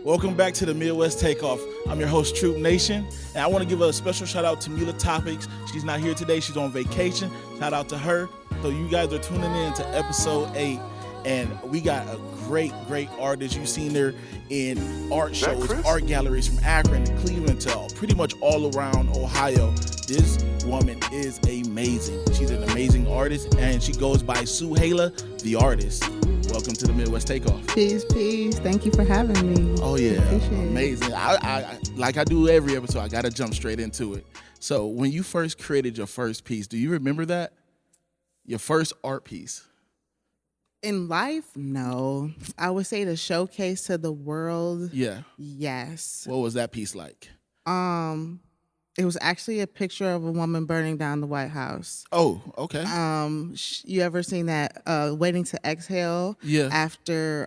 Welcome back to the Midwest Takeoff. I'm your host, Troop Nation, and I want to give a special shout out to Mila Topics. She's not here today. She's on vacation. Shout out to her. So you guys are tuning in to episode 8, and we got a great artist. You've seen her in art shows, art galleries from Akron to Cleveland to pretty much all around Ohio. This woman is amazing. She's an amazing artist, and she goes by Suhaylah, the artist. Welcome to the Midwest Takeoff. Peace. Thank you for having me. Oh yeah, amazing. I like I do every episode, I gotta jump straight into it. So when you first created your first piece, do you remember that? Your first art piece? In life, no. I would say the showcase to the world. Yeah. Yes. What was that piece like? It was actually a picture of a woman burning down the White House. Oh, okay. You ever seen that Waiting to Exhale? Yeah. After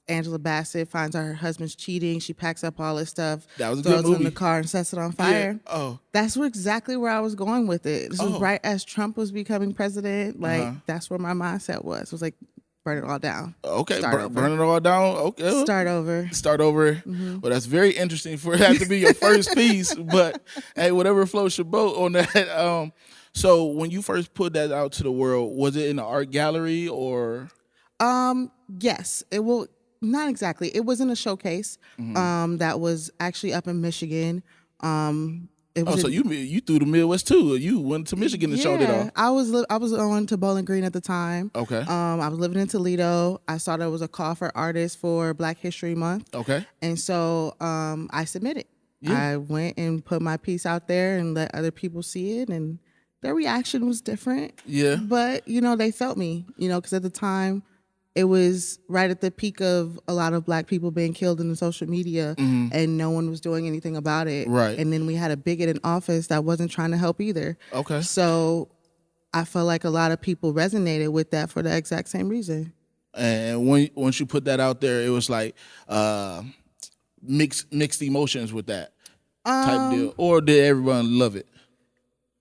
Angela Bassett finds out her husband's cheating, she packs up all this stuff, that was a throws good movie. it in the car and sets it on fire. Yeah. Oh. That's exactly where I was going with it. This was right as Trump was becoming president. That's where my mindset was. It was like, burn it all down. Okay, burn it all down. Okay, Start over. Mm-hmm. Well, that's very interesting for that to be your first piece. But hey, whatever floats your boat on that. So when you first put that out to the world, was it in an art gallery or? Yes, it will. Not exactly. It was in a showcase. That was actually up in Michigan. So you threw the Midwest too. You went to Michigan and showed it off. I was on to Bowling Green at the time. Okay. I was living in Toledo. I saw there was a call for artists for Black History Month. Okay. And so I submitted. Yeah. I went and put my piece out there and let other people see it, and their reaction was different. Yeah. But they felt me. Because at the time, it was right at the peak of a lot of Black people being killed in the social media, and no one was doing anything about it. Right. And then we had a bigot in office that wasn't trying to help either. Okay. So I felt like a lot of people resonated with that for the exact same reason. And once you put that out there, it was like mixed emotions with that type deal. Or did everyone love it?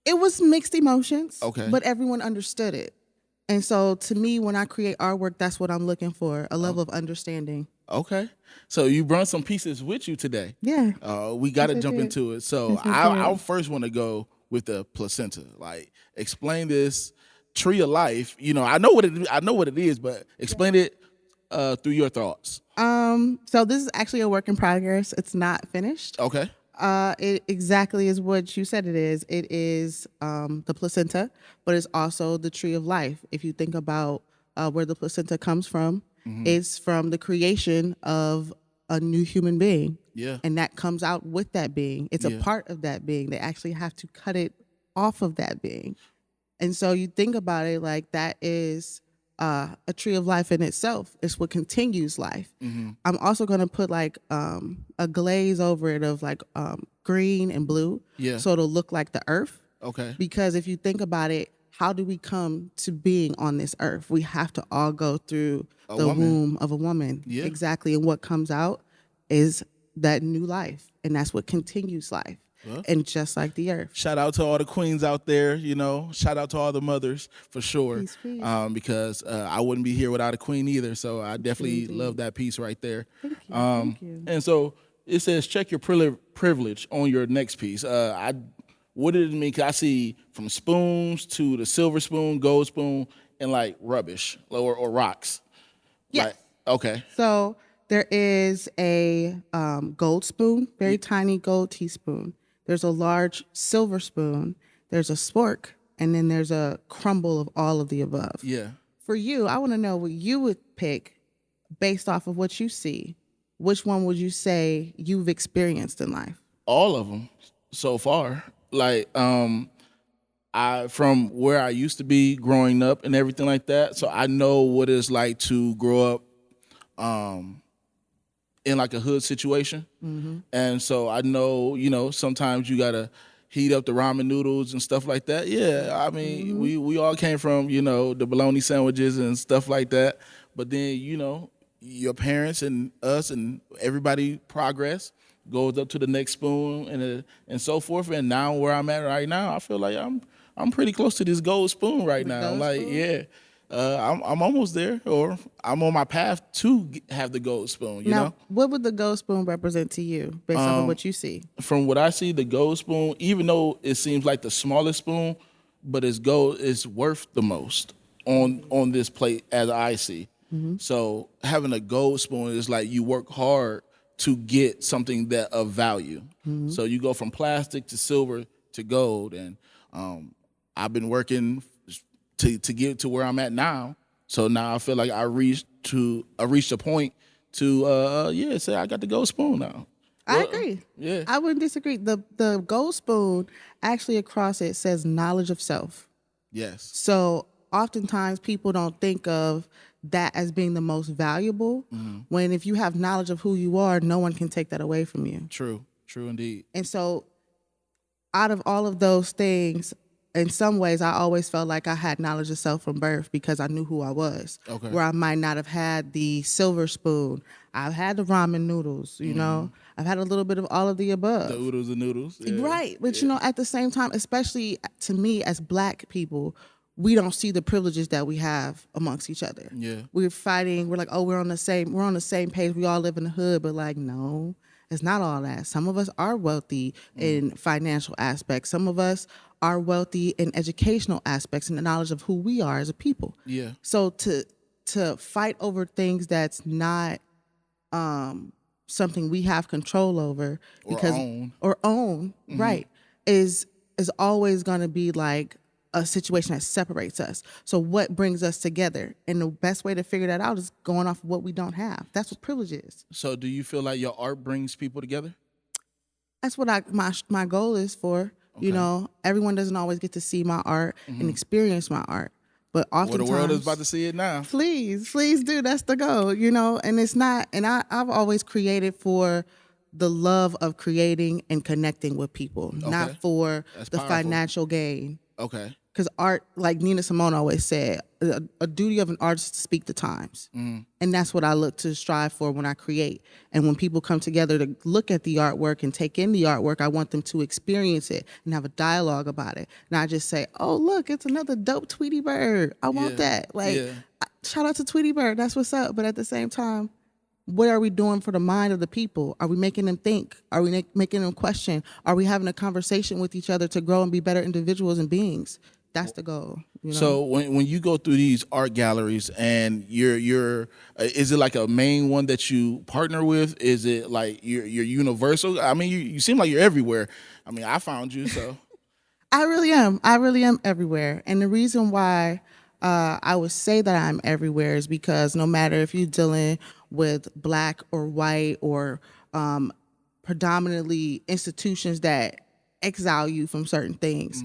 It was mixed emotions. Okay. But everyone understood it. And so to me, when I create artwork, that's what I'm looking for, a level of understanding. Okay. So you brought some pieces with you today. Yeah. We got to jump into it. So I first want to go with the placenta. Like, explain this tree of life. I know what it is, but explain it through your thoughts. So this is actually a work in progress. It's not finished. Okay. It exactly is what you said it is. It is the placenta, but it's also the tree of life. If you think about where the placenta comes from, it's from the creation of a new human being. Yeah. And that comes out with that being. It's a part of that being. They actually have to cut it off of that being. And so you think about it like that is a tree of life in itself. It's what continues life. I'm also going to put like a glaze over it of like green and blue. Yeah. So it'll look like the earth. Okay. Because if you think about it, how do we come to being on this earth? We have to all go through the womb of a woman. Yeah. Exactly. And what comes out is that new life. And that's what continues life. Well, and just like the earth. Shout out to all the queens out there, Shout out to all the mothers for sure. Peace. Because I wouldn't be here without a queen either. So I definitely love that piece right there. Thank you. And so it says check your privilege on your next piece. What did it mean? 'Cause I see from spoons to the silver spoon, gold spoon, and like rubbish or rocks. Yes. Like, okay. So there is a gold spoon, very tiny gold teaspoon. There's a large silver spoon, there's a spork, and then there's a crumble of all of the above. Yeah. For you, I want to know what you would pick based off of what you see. Which one would you say you've experienced in life? All of them so far. Like, from where I used to be growing up and everything like that, so I know what it's like to grow up in like a hood situation. And so I know, sometimes you gotta heat up the ramen noodles and stuff like that. Yeah, I mean, we all came from, the bologna sandwiches and stuff like that. But then, your parents and us and everybody progress, goes up to the next spoon and so forth. And now where I'm at right now, I feel like I'm pretty close to this gold spoon right now. Like, spoon? Yeah. I'm almost there, or I'm on my path to have the gold spoon. You Now, know, what would the gold spoon represent to you based off of what you see? from what I see, the gold spoon, even though it seems like the smallest spoon, but it's gold, it's worth the most on this plate as I see. So having a gold spoon is like you work hard to get something that of value. So you go from plastic to silver to gold, and I've been working to get to where I'm at now. So now I feel like I reached a point to say I got the gold spoon now. I agree. Yeah. I wouldn't disagree. The gold spoon actually across it says knowledge of self. Yes. So oftentimes people don't think of that as being the most valuable, when if you have knowledge of who you are, no one can take that away from you. True indeed. And so out of all of those things, in some ways, I always felt like I had knowledge of self from birth because I knew who I was. Okay. Where I might not have had the silver spoon. I've had the ramen noodles, you know. I've had a little bit of all of the above. The oodles and noodles. Yeah. Right. But, you know, at the same time, especially to me as Black people, we don't see the privileges that we have amongst each other. Yeah. We're fighting. We're like, oh, we're on the same page. We all live in the hood. But like, no, it's not all that. Some of us are wealthy in financial aspects. Some of us are wealthy in educational aspects and the knowledge of who we are as a people. Yeah. So to fight over things that's not something we have control over or own, right, is always going to be like a situation that separates us. So what brings us together? And the best way to figure that out is going off of what we don't have. That's what privilege is. So do you feel like your art brings people together? That's what my goal is for. Okay. You know, everyone doesn't always get to see my art and experience my art. But oftentimes, Well, the world is about to see it now. Please do. That's the goal, you know. And it's not. And I've always created for the love of creating and connecting with people, not for That's the powerful. financial gain. Okay. Because art, like Nina Simone always said, a duty of an artist is to speak the times. And that's what I look to strive for when I create. And when people come together to look at the artwork and take in the artwork, I want them to experience it and have a dialogue about it. Not just say, oh, look, it's another dope Tweety Bird. I want that. Like, shout out to Tweety Bird. That's what's up. But at the same time, what are we doing for the mind of the people? Are we making them think? Are we making them question? Are we having a conversation with each other to grow and be better individuals and beings? That's the goal. You know? So when you go through these art galleries and you're is it like a main one that you partner with? Is it like you're universal? I mean, you seem like you're everywhere. I mean, I found you, so. I really am. I really am everywhere. And the reason why I would say that I'm everywhere is because no matter if you're dealing with Black or white or predominantly institutions that exile you from certain things,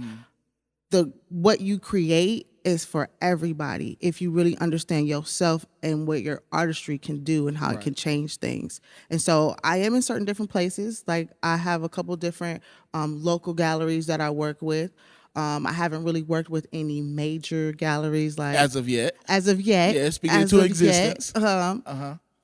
what you create is for everybody if you really understand yourself and what your artistry can do and how it can change things. And so I am in certain different places. Like I have a couple different local galleries that I work with. I haven't really worked with any major galleries like As of yet. Yeah, speaking into existence.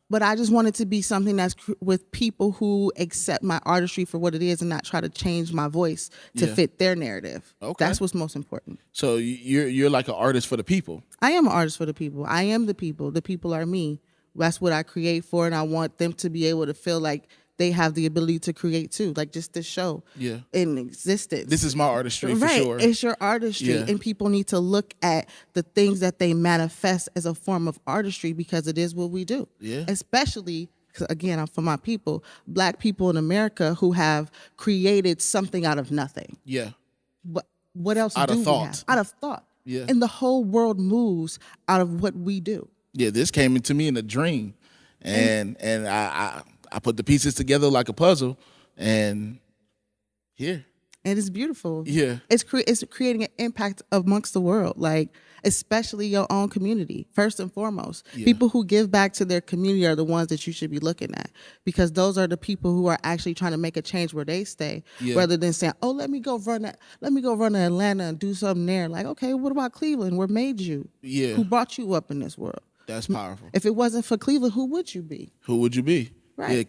But I just want it to be something that's with people who accept my artistry for what it is and not try to change my voice to fit their narrative. Okay. That's what's most important. So you're like an artist for the people. I am an artist for the people. I am the people. The people are me. That's what I create for, and I want them to be able to feel like they have the ability to create too, like just this show in existence. This is my artistry for sure. It's your artistry, and people need to look at the things that they manifest as a form of artistry because it is what we do. Yeah. Especially, 'cause again, I'm for my people, Black people in America who have created something out of nothing. Yeah. What else Out do of we thought. have? Out of thought. Yeah. And the whole world moves out of what we do. Yeah, this came into me in a dream, and I put the pieces together like a puzzle, and here. And it's beautiful. Yeah. It's creating an impact amongst the world, like especially your own community, first and foremost. Yeah. People who give back to their community are the ones that you should be looking at because those are the people who are actually trying to make a change where they stay, rather than saying, oh, let me go run to Atlanta and do something there. Like, okay, what about Cleveland? Where made you? Yeah. Who brought you up in this world? That's powerful. If it wasn't for Cleveland, who would you be? Who would you be? Right. Yeah,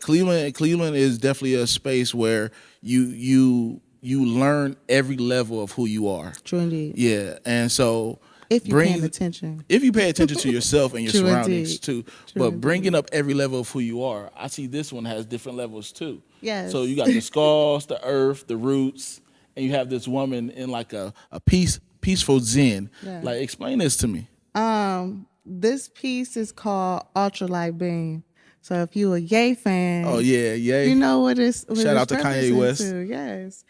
Cleveland is definitely a space where you learn every level of who you are. True indeed. Yeah, and so If you're paying attention. If you pay attention to yourself and your True surroundings indeed. too. True But indeed. bringing up every level of who you are. I see this one has different levels too. Yes. So you got the skulls, the earth, the roots, and you have this woman in like a peaceful zen. Yeah. Like, explain this to me. This piece is called Ultralight Beam. So if you a Ye fan, Oh yeah, you know what it's Shout out to Kanye West. Yes.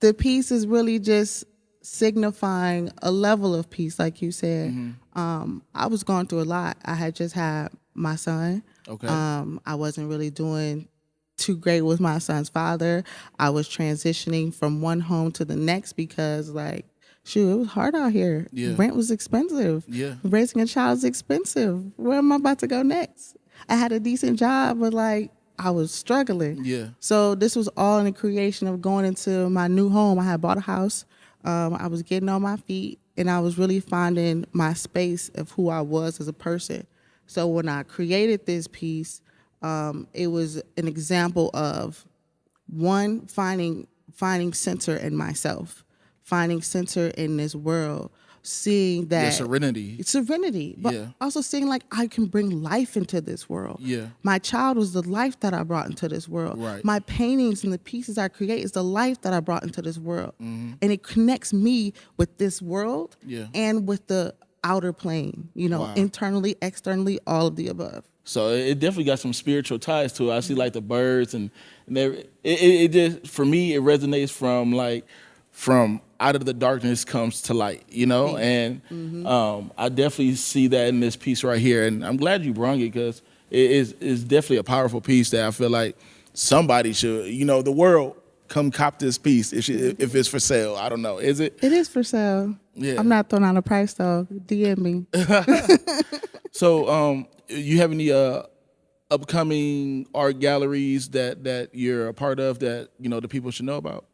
The piece is really just signifying a level of peace, like you said. I was going through a lot. I had just had my son. Okay. I wasn't really doing too great with my son's father. I was transitioning from one home to the next because, like, shoot, it was hard out here. Yeah. Rent was expensive. Yeah. Raising a child is expensive. Where am I about to go next? I had a decent job, but like I was struggling. Yeah. So this was all in the creation of going into my new home. I had bought a house. I was getting on my feet, and I was really finding my space of who I was as a person. So when I created this piece, it was an example of one, finding center in myself, finding center in this world, seeing that serenity, but Yeah. also seeing like I can bring life into this world. Yeah. My child was the life that I brought into this world. Right. My paintings and the pieces I create is the life that I brought into this world. And it connects me with this world Yeah. and with the outer plane, Wow. internally, externally, all of the above. So it definitely got some spiritual ties to it. I see like the birds and it just, for me, it resonates from out of the darkness comes to light, and I definitely see that in this piece right here. And I'm glad you brought it because it's definitely a powerful piece that I feel like somebody should, the world come cop this piece if it's for sale. I don't know. Is it? It is for sale. Yeah. I'm not throwing out a price though. DM me. So, you have any upcoming art galleries that you're a part of that the people should know about?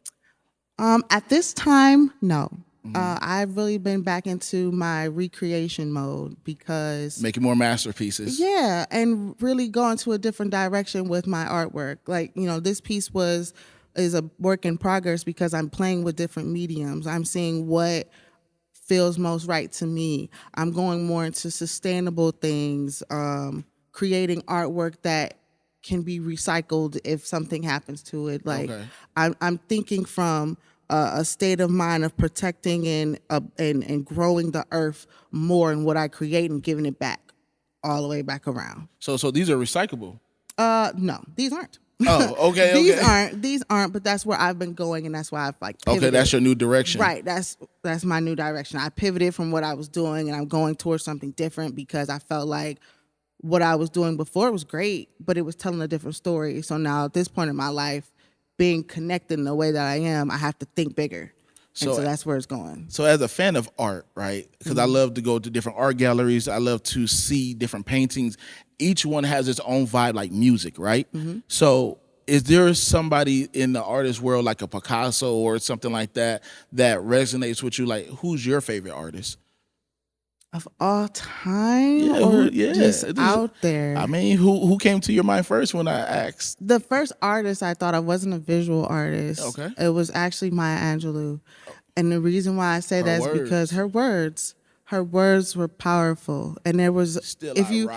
At this time, no. I've really been back into my recreation mode because Making more masterpieces. yeah, and really going to a different direction with my artwork. Like, this piece is a work in progress because I'm playing with different mediums. I'm seeing what feels most right to me. I'm going more into sustainable things, creating artwork that can be recycled if something happens to it. Like, Okay. I'm thinking from a state of mind of protecting and growing the earth more in what I create and giving it back all the way back around. So these are recyclable. No, these aren't. Oh, okay. These aren't, but that's where I've been going, and that's why I've pivoted. Okay, that's your new direction. Right, that's my new direction. I pivoted from what I was doing, and I'm going towards something different because I felt like what I was doing before was great, but it was telling a different story. So now at this point in my life, being connected in the way that I am, I have to think bigger. So that's where it's going. So as a fan of art, right? Because I love to go to different art galleries. I love to see different paintings. Each one has its own vibe, like music, right? So is there somebody in the artist world, like a Picasso or something like that resonates with you? Like, who's your favorite artist? Of all time, just out there? I mean, who came to your mind first when I asked? The first artist I thought of wasn't a visual artist. Okay. It was actually Maya Angelou. And the reason why I say that is because her words were powerful. And there was if you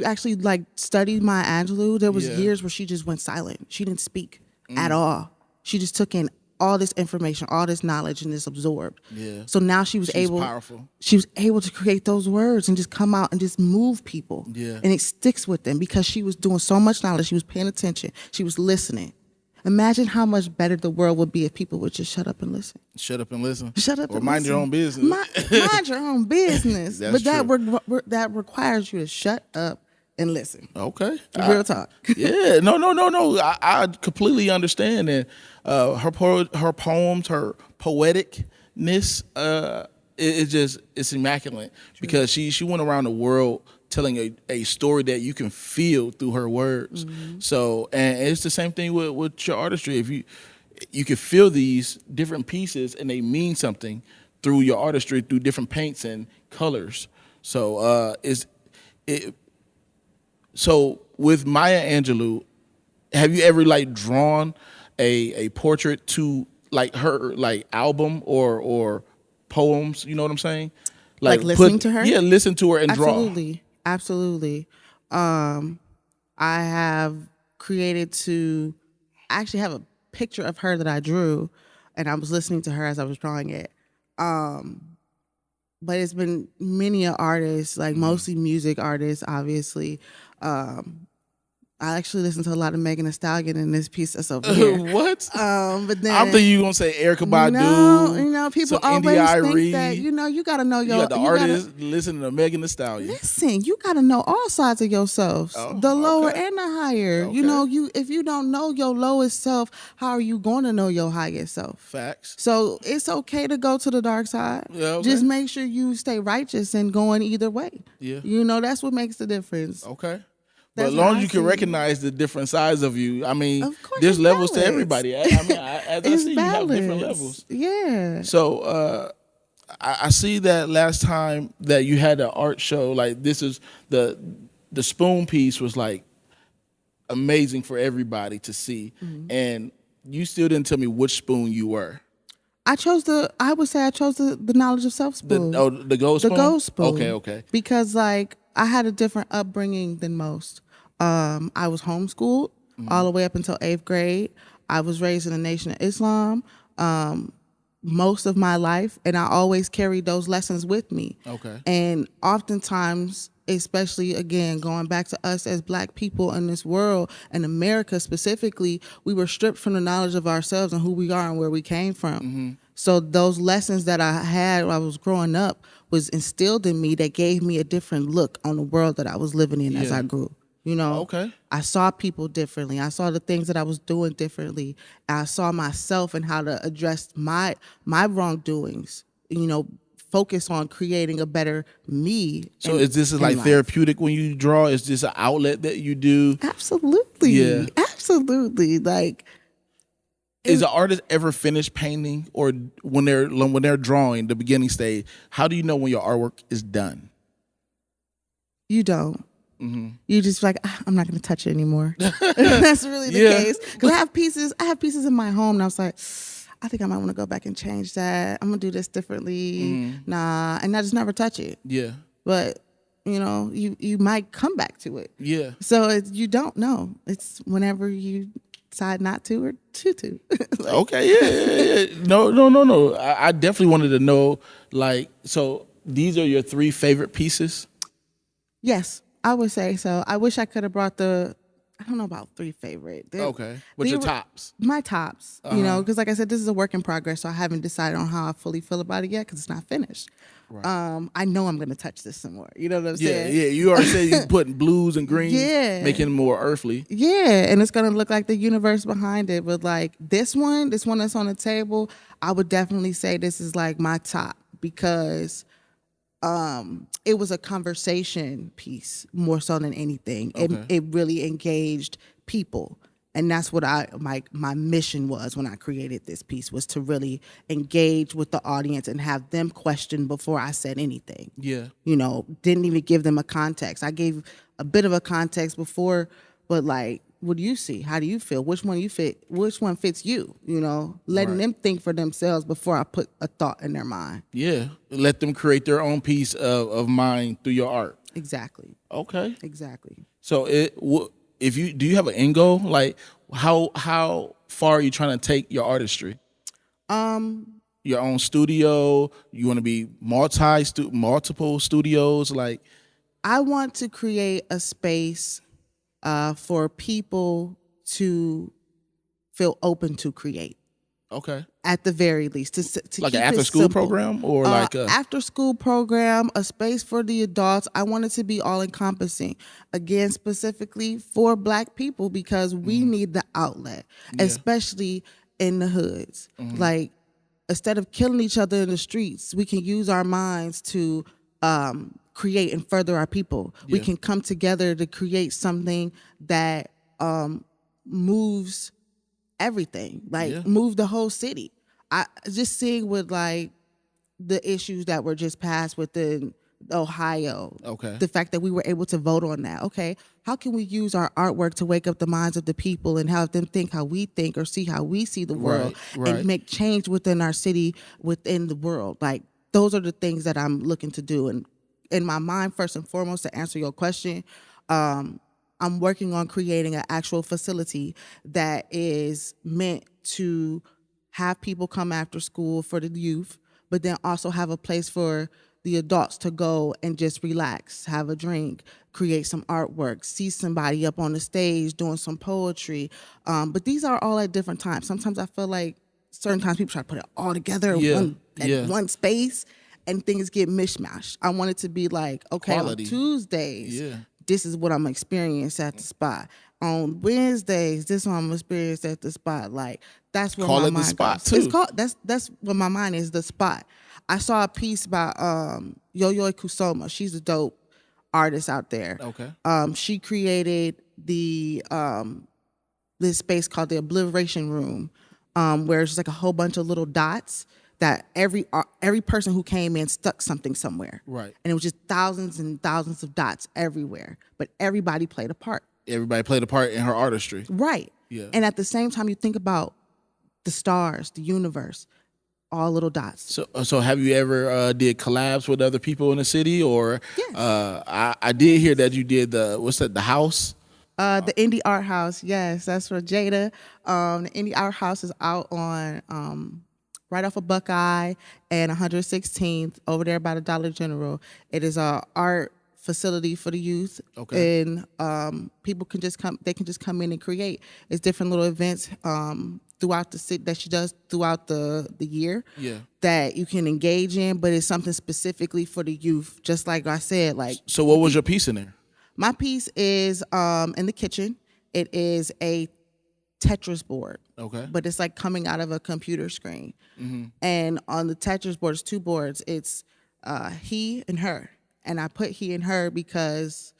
actually like studied Maya Angelou, there was years where she just went silent. She didn't speak at all. She just took in all this information, all this knowledge, and just absorbed. Yeah. So now she's powerful. She was able to create those words and just come out and just move people. Yeah. And it sticks with them because she was doing so much knowledge. She was paying attention. She was listening. Imagine how much better the world would be if people would just shut up and listen. Shut up and listen. Shut up or and mind listen. your own business. Mind your own business. That's but that requires you to shut up and listen. Okay. Real talk. Yeah. No. I completely understand. And her poems, her poeticness, it's immaculate because she went around the world telling a story that you can feel through her words. So, and it's the same thing with your artistry. If you can feel these different pieces and they mean something through your artistry, through different paints and colors. So, So with Maya Angelou, have you ever like drawn a portrait to like her like album or poems? You know what I'm saying? Like listening to her? Yeah, listen to her and Absolutely. Absolutely. I have created I actually have a picture of her that I drew, and I was listening to her as I was drawing it. But it's been many artists, like mostly music artists, obviously. I actually listen to a lot of Megan Thee Stallion in this piece that's over here. What? But then I'm thinking you gonna say Erykah Badu. No, people always think that, you got to know you got the artist listening to Megan Thee Stallion. Listen, you got to know all sides of yourself, the lower and the higher. Okay. If you don't know your lowest self, how are you going to know your highest self? Facts. So it's okay to go to the dark side. Yeah, okay. Just make sure you stay righteous and going either way. Yeah. That's what makes the difference. Okay. But as long as you can recognize the different sides of you, I mean, there's levels to everybody. I mean, as I see, you have different levels. Yeah. So I see that last time that you had an art show, like this is the spoon piece was like amazing for everybody to see. Mm-hmm. And you still didn't tell me which spoon you were. I would say I chose the knowledge of self spoon. The gold spoon? The gold spoon. Okay. Because like I had a different upbringing than most. I was homeschooled all the way up until 8th grade. I was raised in the Nation of Islam most of my life, and I always carried those lessons with me. Okay. And oftentimes, especially again, going back to us as Black people in this world, and America specifically, we were stripped from the knowledge of ourselves and who we are and where we came from. Mm-hmm. So those lessons that I had when I was growing up was instilled in me that gave me a different look on the world that I was living in as I grew. Okay. I saw people differently. I saw the things that I was doing differently. I saw myself and how to address my wrongdoings. Focus on creating a better me. So is this like therapeutic when you draw? Is this an outlet that you do? Absolutely. Yeah. Absolutely. Like, is an artist ever finished painting, or when they're drawing the beginning stage? How do you know when your artwork is done? You don't. Mm-hmm. You just like, I'm not going to touch it anymore. That's really the case. Because I have pieces in my home, and I was like, I think I might want to go back and change that. I'm going to do this differently. Mm-hmm. Nah, and I just never touch it. Yeah. But you might come back to it. Yeah. So you don't know. It's whenever you decide not to or to. Like, okay. Yeah. No. I definitely wanted to know. Like, so these are your 3 favorite pieces? Yes. I would say so. I wish I could have brought I don't know about 3 favorite. Okay. What's your tops? My tops, because like I said, this is a work in progress, so I haven't decided on how I fully feel about it yet because it's not finished. Right. I know I'm going to touch this some more. You know what I'm saying? Yeah. You already said you're putting blues and greens, making it more earthly. Yeah, and it's going to look like the universe behind it. But like this one that's on the table, I would definitely say this is like my top because it was a conversation piece more so than anything. Okay. It really engaged people. And that's what my mission was when I created this piece, was to really engage with the audience and have them question before I said anything. Yeah. Didn't even give them a context. I gave a bit of a context before, but like, what do you see? How do you feel? Which one fits you? Letting them think for themselves before I put a thought in their mind. Yeah. Let them create their own piece of mind through your art. Exactly. Okay. Exactly. So do you have an end goal? Like how far are you trying to take your artistry? Your own studio? You want to be multiple studios? Like, I want to create a space for people to feel open to create. Okay. At the very least, to like keep an after school simple. program, or like a after school program, a space for the adults. I want it to be all encompassing. Again, specifically for Black people, because we need the outlet, especially in the hoods. Mm-hmm. Like, instead of killing each other in the streets, we can use our minds to create and further our people. Yeah. We can come together to create something that moves everything, move the whole city. I just seeing with like the issues that were just passed within Ohio. Okay. The fact that we were able to vote on that. Okay. How can we use our artwork to wake up the minds of the people and have them think how we think or see how we see the world and make change within our city, within the world? Like, those are the things that I'm looking to do. And in my mind, first and foremost, to answer your question, I'm working on creating an actual facility that is meant to have people come after school for the youth, but then also have a place for the adults to go and just relax, have a drink, create some artwork, see somebody up on the stage doing some poetry. But these are all at different times. Sometimes I feel like certain times people try to put it all together in one space and things get mishmashed. I want it to be like, okay, quality. On Tuesdays, this is what I'm experiencing at the spot. On Wednesdays, this is what I'm experiencing at the spot. Like, that's where my mind goes. Spot too. It's called, that's what my mind is, the spot. I saw a piece by Yo-Yo Kusoma. She's a dope artist out there. Okay. She created the this space called the Obliteration Room, where it's just like a whole bunch of little dots that every person who came in stuck something somewhere. Right. And it was just thousands and thousands of dots everywhere. But everybody played a part. Everybody played a part in her artistry. Right. Yeah. And at the same time, you think about the stars, the universe, all little dots. So have you ever did collabs with other people in the city? Or yes. I did hear that you did the house? The Indie Art House. Yes, that's for Jada. The Indie Art House is out on right off of Buckeye and 116th over there by the Dollar General. It is a art facility for the youth. Okay. And people can just come. They can just come in and create. It's different little events throughout the city that she does throughout the year. Yeah. That you can engage in, but it's something specifically for the youth. Just like I said, like. So what was your piece in there? My piece is in the kitchen. It is a Tetris board. Okay. But it's like coming out of a computer screen. Mm-hmm. And on the Tetris board, it's two boards. It's he and her. And I put he and her because,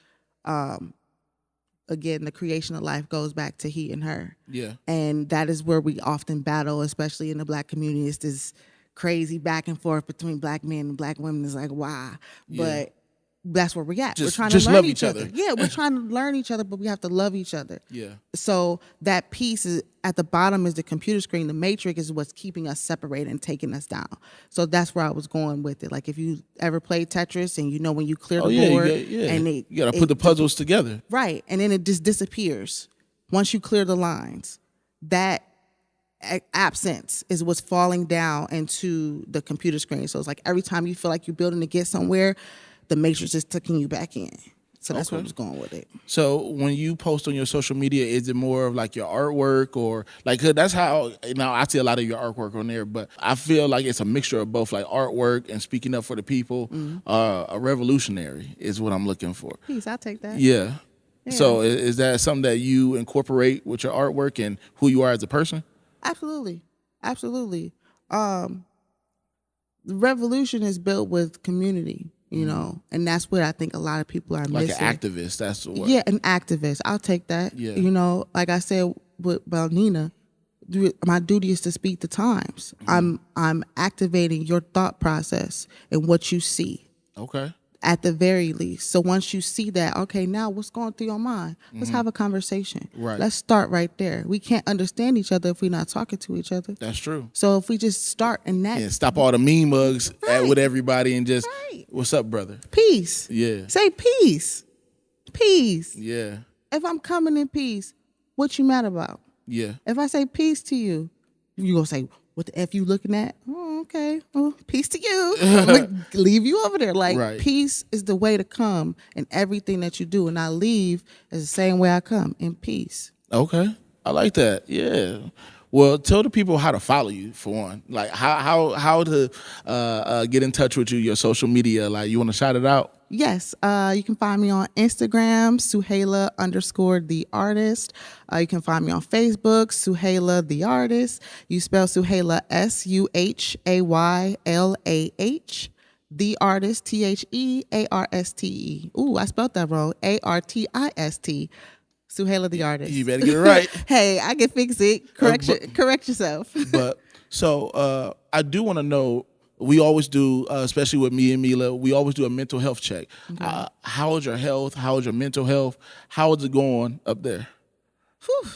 again, the creation of life goes back to he and her. Yeah. And that is where we often battle, especially in the Black community. It's this crazy back and forth between Black men and Black women. It's like, why? Yeah. But that's where we're at. We're trying to learn each other. Yeah, we're trying to learn each other, but we have to love each other. Yeah. So that piece is at the bottom is the computer screen. The matrix is what's keeping us separated and taking us down. So that's where I was going with it. Like if you ever played Tetris and you know when you clear the board and you gotta put the puzzles together. Right. And then it just disappears. Once you clear the lines, that absence is what's falling down into the computer screen. So it's like every time you feel like you're building to get somewhere, the matrix is tucking you back in. So that's where I was going with it. So when you post on your social media, is it more of like your artwork or like, that's how, I see a lot of your artwork on there, but I feel like it's a mixture of both, like artwork and speaking up for the people. Mm-hmm. A revolutionary is what I'm looking for. Peace, I'll take that. Yeah. So is that something that you incorporate with your artwork and who you are as a person? Absolutely. Absolutely. The revolution is built with community. And that's what I think a lot of people are missing. Like an activist, that's the word. Yeah, an activist. I'll take that. Yeah. Like I said about Nina, my duty is to speak the times. Mm-hmm. I'm activating your thought process and what you see. Okay. At the very least. So once you see that, okay, now what's going through your mind? Let's have a conversation. Right. Let's start right there. We can't understand each other if we're not talking to each other. That's true. So if we just start in that. Yeah, stop all the mean mugs with everybody and just, what's up, brother? Peace. Yeah. Say peace. Peace. Yeah. If I'm coming in peace, what you mad about? Yeah. If I say peace to you, you going to say, what the F you looking at? Oh, okay. Well, peace to you. Leave you over there. Like, peace is the way to come in everything that you do. And I leave as the same way I come, in peace. Okay. I like that. Yeah. Well, tell the people how to follow you, for one. Like, how to get in touch with you, your social media. Like, you want to shout it out? Yes, you can find me on Instagram, Suhaylah _the artist. You can find me on Facebook, Suhaylah the artist. You spell Suhaylah SUHAYLAH, the artist THEARSTE. Ooh, I spelled that wrong. ARTIST. Suhaylah the artist. You better get it right. Hey, I can fix it. Correct yourself. But so I do want to know. We always do, especially with me and Mila, we always do a mental health check. Okay. How is your health? How is your mental health? How is it going up there? Whew.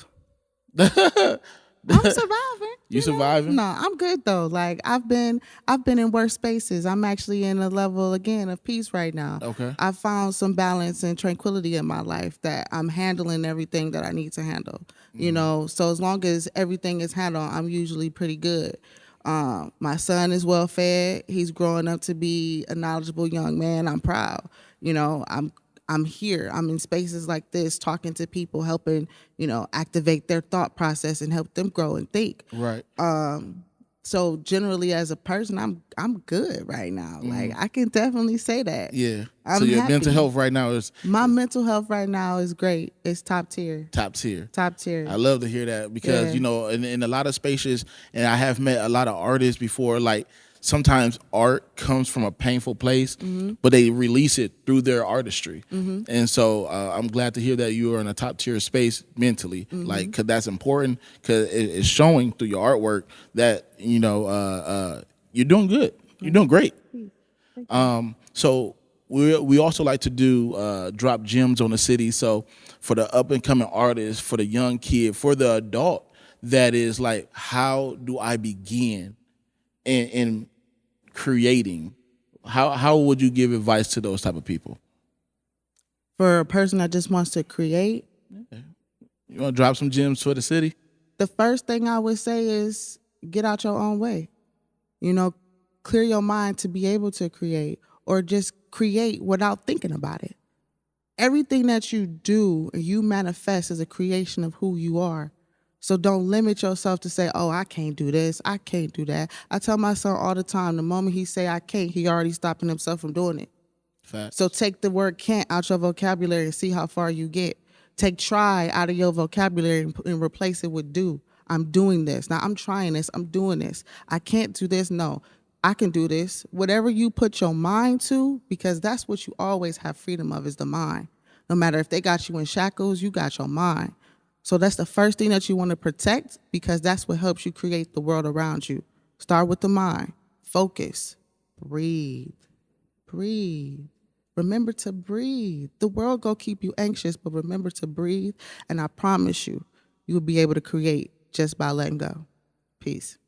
I'm surviving. You surviving? No, I'm good though. Like I've been in worse spaces. I'm actually in a level again of peace right now. Okay. I've found some balance and tranquility in my life that I'm handling everything that I need to handle. You know, so as long as everything is handled, I'm usually pretty good. My son is well fed. He's growing up to be a knowledgeable young man. I'm proud. You know, I'm here. I'm in spaces like this, talking to people, helping, you know, activate their thought process and help them grow and think. Right. So generally, as a person, I'm good right now. Like I can definitely say that. Yeah. I'm so your happy. mental health right now is My mental health right now is great. It's top tier. top tier. Top tier. I love to hear that because, Yeah. you know, in a lot of spaces, and I have met a lot of artists before, like sometimes art comes from a painful place, but they release it through their artistry. And so I'm glad to hear that you are in a top tier space mentally, like, cause that's important, cause it's showing through your artwork that, you know, you're doing good. You're doing great. So we also like to do drop gems on the city. So for the up and coming artist, for the young kid, for the adult, that is like, how do I begin in creating? How would you give advice to those type of people? For a person that just wants to create, You want to drop some gems for the city? the first thing I would say is get out your own way. You know, clear your mind to be able to create, or just create without thinking about it. Everything that you do, you manifest as a creation of who you are. So don't limit yourself to say, oh, I can't do this, I can't do that. I tell my son all the time, the moment he say I can't, he already stopping himself from doing it. Facts. So take the word can't out your vocabulary and see how far you get. Take try out of your vocabulary and replace it with do. I'm doing this. Now I'm trying this. I'm doing this. I can't do this. No, I can do this. Whatever you put your mind to, because that's what you always have freedom of, is the mind. No matter if they got you in shackles, you got your mind. So that's the first thing that you want to protect, because that's what helps you create the world around you. Start with the mind. Focus. Breathe. Breathe. Remember to breathe. The world go keep you anxious, but remember to breathe, and I promise you, you will be able to create just by letting go. Peace.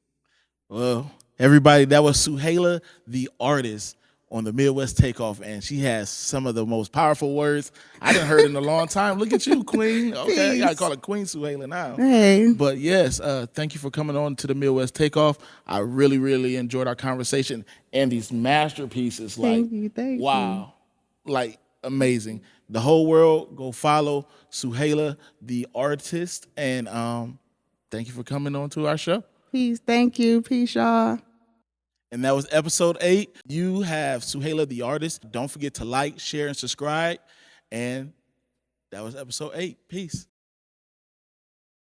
Well, everybody, that was Suhaylah, the artist, on the Midwest Takeoff, and she has some of the most powerful words I done heard in a long time. Look at you, Queen. Okay, I gotta call her Queen Suhaylah now. Hey. But yes, thank you for coming on to the Midwest Takeoff. I really, really enjoyed our conversation and these masterpieces. Like, Thank you. wow, like amazing. The whole world go follow Suhaylah, the artist, and thank you for coming on to our show. Peace. Thank you. Peace, y'all. And that was episode 8. You have Suhaylah, the artist. Don't forget to like, share, and subscribe. And that was episode 8. Peace.